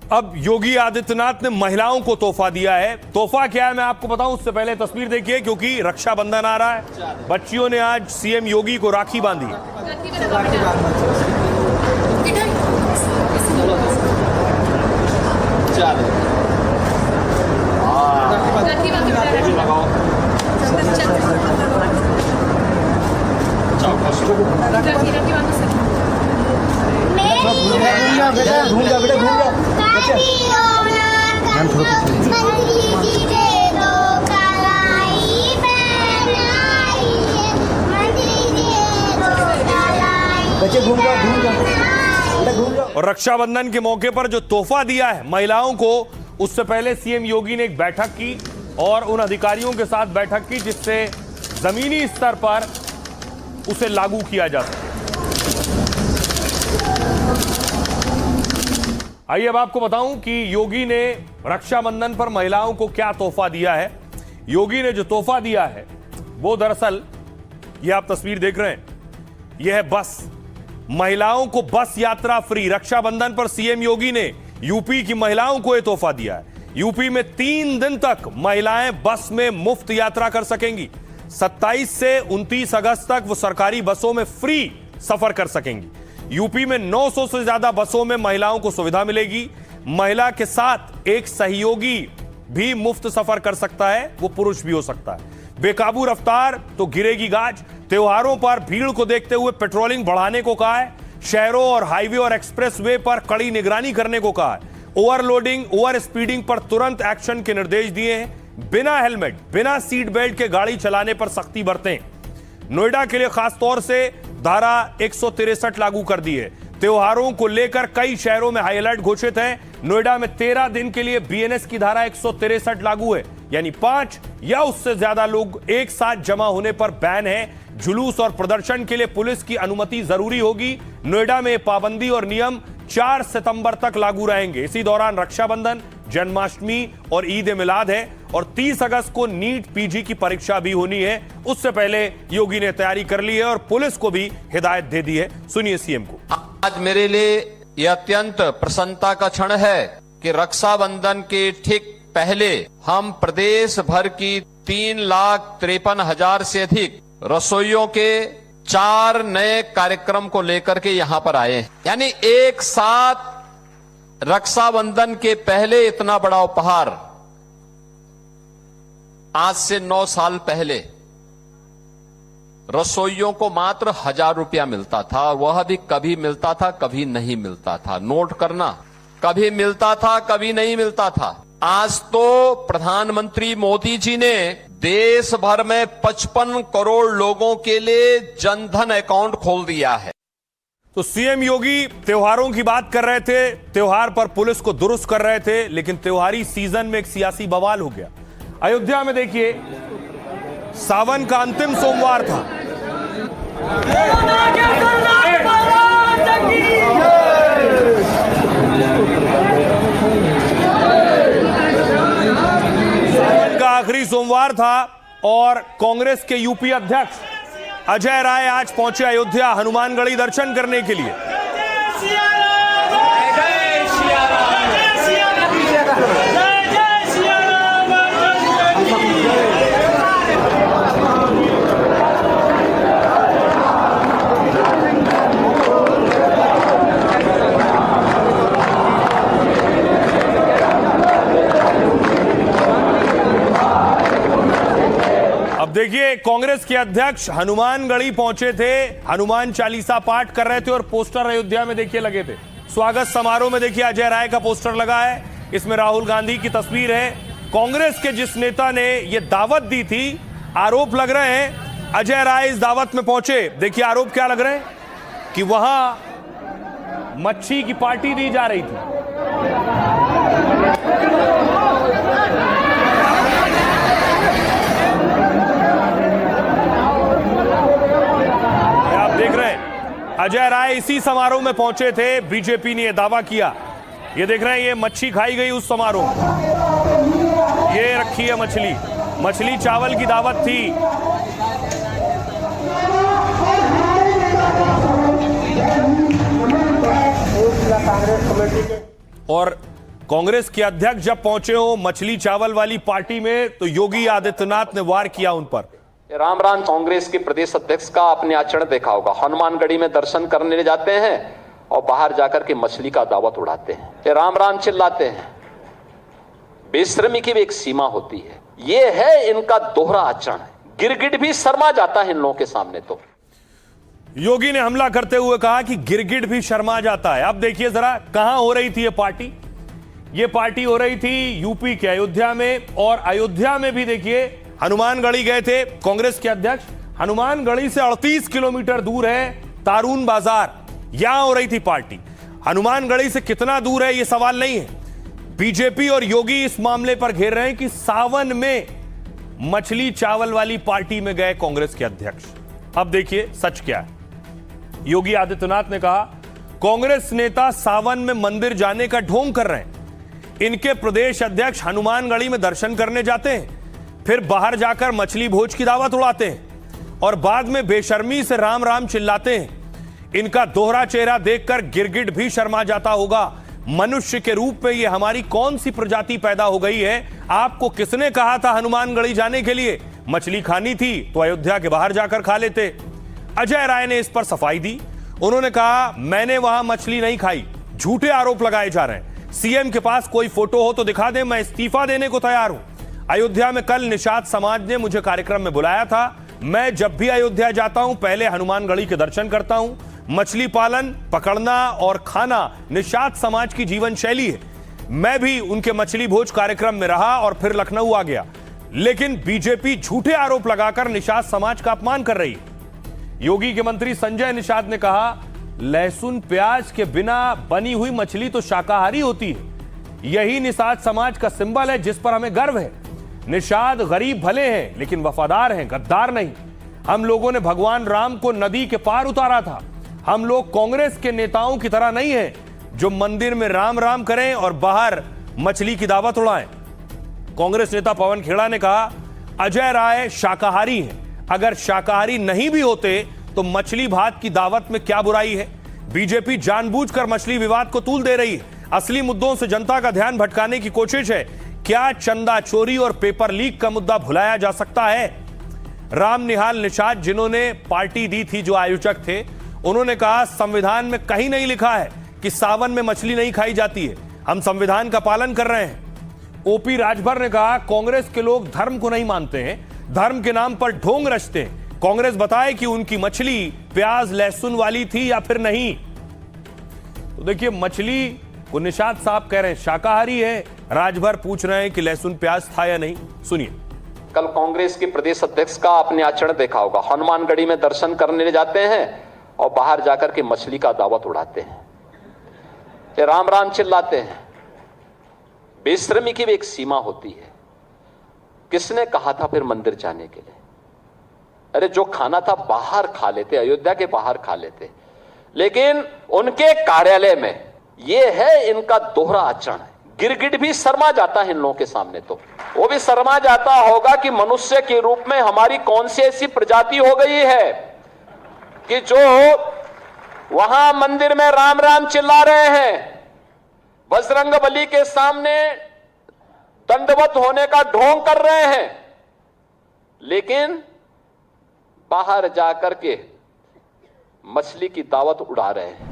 अब योगी आदित्यनाथ ने महिलाओं को तोहफा दिया है। तोहफा क्या है मैं आपको बताऊं, उससे पहले तस्वीर देखिए, क्योंकि रक्षाबंधन आ रहा है। बच्चियों ने आज सीएम योगी को राखी बांधी। और रक्षाबंधन के मौके पर जो तोहफा दिया है महिलाओं को, उससे पहले सीएम योगी ने एक बैठक की और उन अधिकारियों के साथ बैठक की जिससे जमीनी स्तर पर उसे लागू किया जा सके। आइए अब आपको बताऊं कि योगी ने रक्षाबंधन पर महिलाओं को क्या तोहफा दिया है। योगी ने जो तोहफा दिया है वो दरअसल ये आप तस्वीर देख रहे हैं, यह है बस। महिलाओं को बस यात्रा फ्री। रक्षाबंधन पर सीएम योगी ने यूपी की महिलाओं को यह तोहफा दिया है। यूपी में 3 दिन तक महिलाएं बस में मुफ्त यात्रा कर सकेंगी। 27 से 29 अगस्त तक वो सरकारी बसों में फ्री सफर कर सकेंगी। यूपी में 900 से ज्यादा बसों में महिलाओं को सुविधा मिलेगी। महिला के साथ एक सहयोगी भी मुफ्त सफर कर सकता है, वो पुरुष भी हो सकता है। बेकाबू रफ्तार तो गिरेगी गाज। त्योहारों पर भीड़ को देखते हुए पेट्रोलिंग बढ़ाने को कहा है। शहरों और हाईवे और एक्सप्रेसवे पर कड़ी निगरानी करने को कहा है। ओवरलोडिंग, ओवर स्पीडिंग पर तुरंत एक्शन के निर्देश दिए हैं। बिना हेलमेट, बिना सीट बेल्ट के गाड़ी चलाने पर सख्ती बरतें। नोएडा के लिए खासतौर से धारा 163 लागू कर दी है। त्योहारों को लेकर कई शहरों में हाई अलर्ट घोषित है। नोएडा में 13 दिन के लिए बीएनएस की धारा 163 लागू है, यानी 5 या उससे ज्यादा लोग एक साथ जमा होने पर बैन है। जुलूस और प्रदर्शन के लिए पुलिस की अनुमति जरूरी होगी। नोएडा में पाबंदी और नियम 4 सितंबर तक लागू रहेंगे। इसी दौरान रक्षाबंधन, जन्माष्टमी और ईद ए मिलाद है और 30 अगस्त को नीट पीजी की परीक्षा भी होनी है। उससे पहले योगी ने तैयारी कर ली है और पुलिस को भी हिदायत दे दी है। सुनिए सीएम को। आज मेरे लिए यह अत्यंत प्रसन्नता का क्षण है कि रक्षाबंधन के ठीक पहले हम प्रदेश भर की 3,53,000 से अधिक रसोइयों के 4 नए कार्यक्रम को लेकर के यहां पर आए हैं। यानी एक साथ रक्षाबंधन के पहले इतना बड़ा उपहार आज से 9 साल पहले रसोइयों को मात्र 1,000 रुपया मिलता था। वह भी कभी मिलता था, कभी नहीं मिलता था। नोट करना, कभी मिलता था, कभी नहीं मिलता था। आज तो प्रधानमंत्री मोदी जी ने देश भर में 55 करोड़ लोगों के लिए जनधन अकाउंट खोल दिया है। तो सीएम योगी त्योहारों की बात कर रहे थे, त्योहार पर पुलिस को दुरुस्त कर रहे थे, लेकिन त्योहारी सीजन में एक सियासी बवाल हो गया। अयोध्या में देखिए, सावन का अंतिम सोमवार था। सावन का आखिरी सोमवार था और कांग्रेस के यूपी अध्यक्ष अजय राय आज पहुंचे अयोध्या हनुमानगढ़ी दर्शन करने के लिए। अब देखिए, कांग्रेस के अध्यक्ष हनुमानगढ़ी पहुंचे थे, हनुमान चालीसा पाठ कर रहे थे और पोस्टर अयोध्या में देखिए लगे थे। स्वागत समारोह में देखिए अजय राय का पोस्टर लगा है, इसमें राहुल गांधी की तस्वीर है। कांग्रेस के जिस नेता ने यह दावत दी थी, आरोप लग रहे हैं अजय राय इस दावत में पहुंचे। देखिए आरोप क्या लग रहे हैं कि वहां मच्छी की पार्टी दी जा रही थी। अजय राय इसी समारोह में पहुंचे थे। बीजेपी ने यह दावा किया। ये देख रहे हैं, ये मच्छी खाई गई उस समारोह में। ये रखी है मछली चावल की दावत थी। और कांग्रेस के अध्यक्ष जब पहुंचे हो मछली चावल वाली पार्टी में तो योगी आदित्यनाथ ने वार किया उन पर। राम राम। कांग्रेस के प्रदेश अध्यक्ष का आपने आचरण देखा होगा, हनुमानगढ़ी में दर्शन करने जाते हैं और बाहर जाकर के मछली का दावत उड़ाते हैं, राम राम चिल्लाते हैं। बेशर्मी की भी एक सीमा होती है, ये है इनका दोहरा आचरण। गिरगिट भी शर्मा जाता है इन लोगों के सामने। तो योगी ने हमला करते हुए कहा कि गिरगिट भी शर्मा जाता है। अब देखिए जरा कहां हो रही थी ये पार्टी। ये पार्टी हो रही थी यूपी के अयोध्या में, और अयोध्या में भी देखिए हनुमानगढ़ी गए थे कांग्रेस के अध्यक्ष। हनुमानगढ़ी से 38 किलोमीटर दूर है तारून बाजार, यहां हो रही थी पार्टी। हनुमानगढ़ी से कितना दूर है ये सवाल नहीं है। बीजेपी और योगी इस मामले पर घेर रहे हैं कि सावन में मछली चावल वाली पार्टी में गए कांग्रेस के अध्यक्ष। अब देखिए सच क्या है। योगी आदित्यनाथ ने कहा कांग्रेस नेता सावन में मंदिर जाने का ढोंग कर रहे हैं। इनके प्रदेश अध्यक्ष हनुमानगढ़ी में दर्शन करने जाते हैं, फिर बाहर जाकर मछली भोज की दावत उड़ाते हैं और बाद में बेशर्मी से राम राम चिल्लाते हैं। इनका दोहरा चेहरा देखकर गिरगिट भी शर्मा जाता होगा। मनुष्य के रूप में यह हमारी कौन सी प्रजाति पैदा हो गई है? आपको किसने कहा था हनुमानगढ़ी जाने के लिए? मछली खानी थी तो अयोध्या के बाहर जाकर खा लेते। अजय राय ने इस पर सफाई दी। उन्होंने कहा मैंने वहां मछली नहीं खाई। झूठे आरोप लगाए जा रहे हैं। सीएम के पास कोई फोटो हो तो दिखा दे, मैं इस्तीफा देने को तैयार हूं। अयोध्या में कल निषाद समाज ने मुझे कार्यक्रम में बुलाया था। मैं जब भी अयोध्या जाता हूं पहले हनुमानगढ़ी के दर्शन करता हूं। मछली पालन, पकड़ना और खाना निषाद समाज की जीवन शैली है। मैं भी उनके मछली भोज कार्यक्रम में रहा और फिर लखनऊ आ गया। लेकिन बीजेपी झूठे आरोप लगाकर निषाद समाज का अपमान कर रही है। योगी के मंत्री संजय निषाद ने कहा लहसुन प्याज के बिना बनी हुई मछली तो शाकाहारी होती है। यही निषाद समाज का सिंबल है जिस पर हमें गर्व है। निषाद गरीब भले हैं लेकिन वफादार हैं, गद्दार नहीं। हम लोगों ने भगवान राम को नदी के पार उतारा था। हम लोग कांग्रेस के नेताओं की तरह नहीं है जो मंदिर में राम राम करें और बाहर मछली की दावत उड़ाएं। कांग्रेस नेता पवन खेड़ा ने कहा अजय राय शाकाहारी हैं। अगर शाकाहारी नहीं भी होते तो मछली भात की दावत में क्या बुराई है? बीजेपी जानबूझकर मछली विवाद को तूल दे रही है। असली मुद्दों से जनता का ध्यान भटकाने की कोशिश है। क्या चंदा चोरी और पेपर लीक का मुद्दा भुलाया जा सकता है? राम निहाल निषाद जिन्होंने पार्टी दी थी, जो आयोजक थे, उन्होंने कहा संविधान में कहीं नहीं लिखा है कि सावन में मछली नहीं खाई जाती है। हम संविधान का पालन कर रहे हैं। ओपी राजभर ने कहा कांग्रेस के लोग धर्म को नहीं मानते हैं, धर्म के नाम पर ढोंग रचते हैं। कांग्रेस बताए कि उनकी मछली प्याज लहसुन वाली थी या फिर नहीं। तो देखिए मछली को निषाद साहब कह रहे हैं शाकाहारी है, राजभर पूछ रहे हैं कि लहसुन प्याज था या नहीं। सुनिए। कल कांग्रेस के प्रदेश अध्यक्ष का आपने आचरण देखा होगा, हनुमानगढ़ी में दर्शन करने जाते हैं और बाहर जाकर के मछली का दावत उड़ाते हैं, राम राम चिल्लाते हैं। बेशर्मी की भी एक सीमा होती है। किसने कहा था फिर मंदिर जाने के लिए? अरे जो खाना था बाहर खा लेते, अयोध्या के बाहर खा लेते। लेकिन उनके कार्यालय में यह है इनका दोहरा आचरण। गिरगिट भी शर्मा जाता है इन लोगों के सामने। तो वो भी शर्मा जाता होगा कि मनुष्य के रूप में हमारी कौन सी ऐसी प्रजाति हो गई है कि जो वहां मंदिर में राम राम चिल्ला रहे हैं, बजरंगबली के सामने दंडवत होने का ढोंग कर रहे हैं, लेकिन बाहर जाकर के मछली की दावत उड़ा रहे हैं।